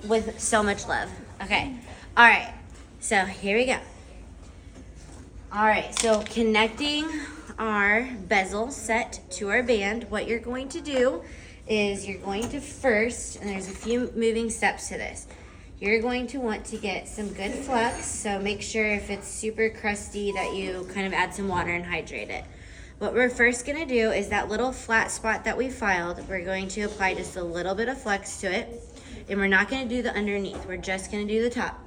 with so much love. Okay. All right. So here we go. All right. So connecting our bezel set to our band, what you're going to do is you're going to first, and there's a few moving steps to this. You're going to want to get some good flux. So make sure if it's super crusty that you kind of add some water and hydrate it. What we're first gonna do is that little flat spot that we filed, we're going to apply just a little bit of flux to it. And we're not gonna do the underneath, we're just gonna do the top.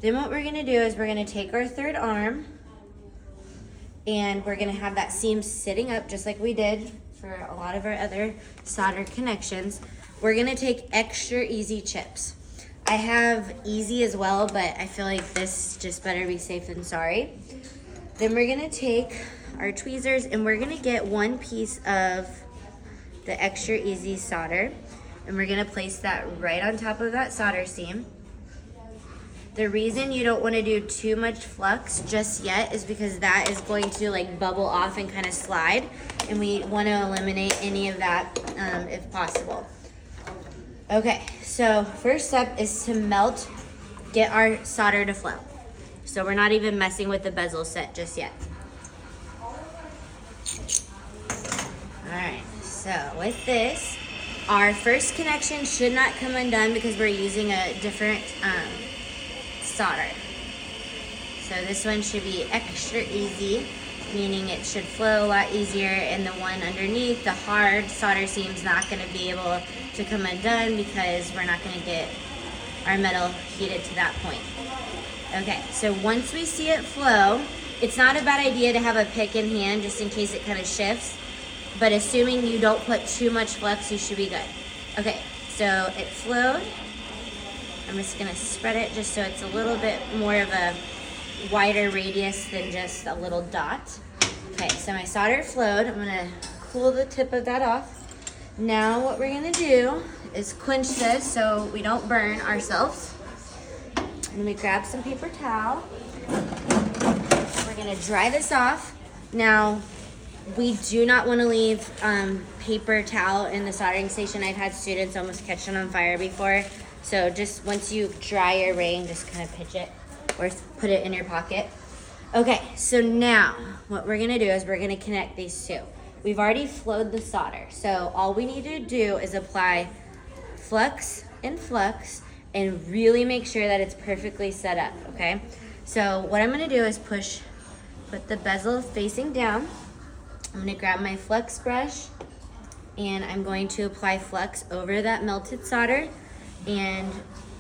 Then what we're gonna do is we're gonna take our third arm and we're gonna have that seam sitting up just like we did for a lot of our other solder connections. We're gonna take extra easy chips. I have easy as well, but I feel like this just better be safe than sorry. Then we're gonna take our tweezers and we're gonna get one piece of the extra easy solder and we're gonna place that right on top of that solder seam. The reason you don't wanna do too much flux just yet is because that is going to like bubble off and kind of slide, and we wanna eliminate any of that if possible. Okay, so first step is to melt, get our solder to flow. So we're not even messing with the bezel set just yet. All right, so with this, our first connection should not come undone because we're using a different solder. So this one should be extra easy, meaning it should flow a lot easier, and the one underneath, the hard solder seam's not gonna be able to come undone because we're not gonna get our metal heated to that point. Okay, so once we see it flow, it's not a bad idea to have a pick in hand just in case it kind of shifts, but assuming you don't put too much flux, you should be good. Okay, so it flowed. I'm just gonna spread it just so it's a little bit more of a wider radius than just a little dot. Okay, so my solder flowed. I'm gonna cool the tip of that off. Now what we're gonna do is quench this so we don't burn ourselves. Let me grab some paper towel. We're gonna dry this off. Now, we do not wanna leave paper towel in the soldering station. I've had students almost catch it on fire before. So just once you dry your ring, just kind of pitch it or put it in your pocket. Okay, so now what we're gonna do is we're gonna connect these two. We've already flowed the solder. So all we need to do is apply flux and flux and really make sure that it's perfectly set up, okay? So what I'm gonna do is put the bezel facing down. I'm gonna grab my flux brush and I'm going to apply flux over that melted solder and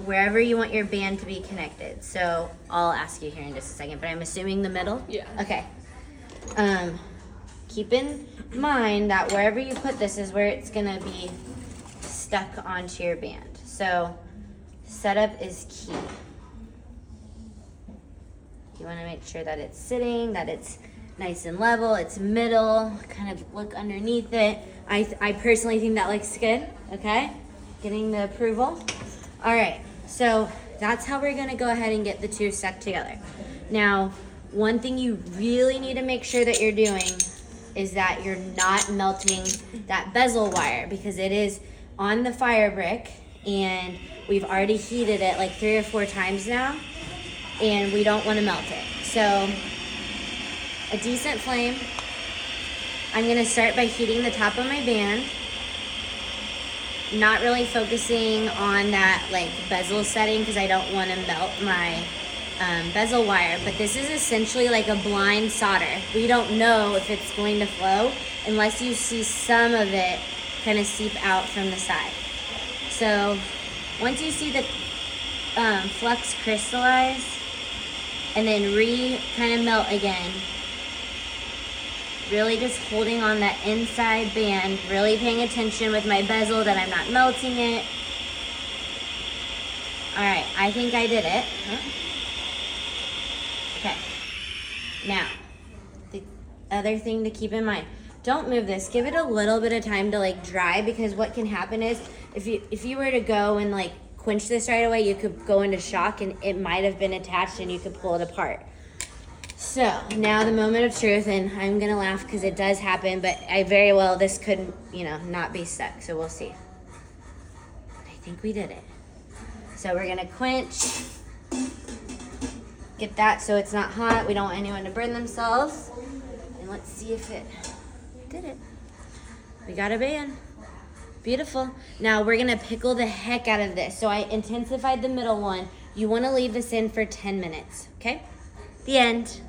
wherever you want your band to be connected. So I'll ask you here in just a second, but I'm assuming the middle? Yeah. Okay. Keep in mind that wherever you put this is where it's gonna be stuck onto your band. So setup is key. You wanna make sure that it's sitting, that it's nice and level, it's middle, kind of look underneath it. I personally think that looks good, okay? Getting the approval. All right, so that's how we're gonna go ahead and get the two stuck together. Now, one thing you really need to make sure that you're doing is that you're not melting that bezel wire because it is on the fire brick and we've already heated it like 3 or 4 times now and we don't wanna melt it. So, a decent flame. I'm gonna start by heating the top of my band. Not really focusing on that like bezel setting because I don't want to melt my bezel wire, but this is essentially like a blind solder. We don't know if it's going to flow unless you see some of it kind of seep out from the side. So once you see the flux crystallize and then kind of melt again, really just holding on that inside band, really paying attention with my bezel that I'm not melting it. All right, I think I did it. Okay, now, the other thing to keep in mind, don't move this. Give it a little bit of time to like dry because what can happen is if you were to go and like quench this right away, you could go into shock and it might have been attached and you could pull it apart. So now the moment of truth, and I'm gonna laugh because it does happen, but this could, not be stuck, so we'll see. I think we did it. So we're gonna quench. Get that so it's not hot. We don't want anyone to burn themselves. And let's see if it did it. We got a band. Beautiful. Now we're gonna pickle the heck out of this. So I intensified the middle one. You wanna leave this in for 10 minutes, okay? The end.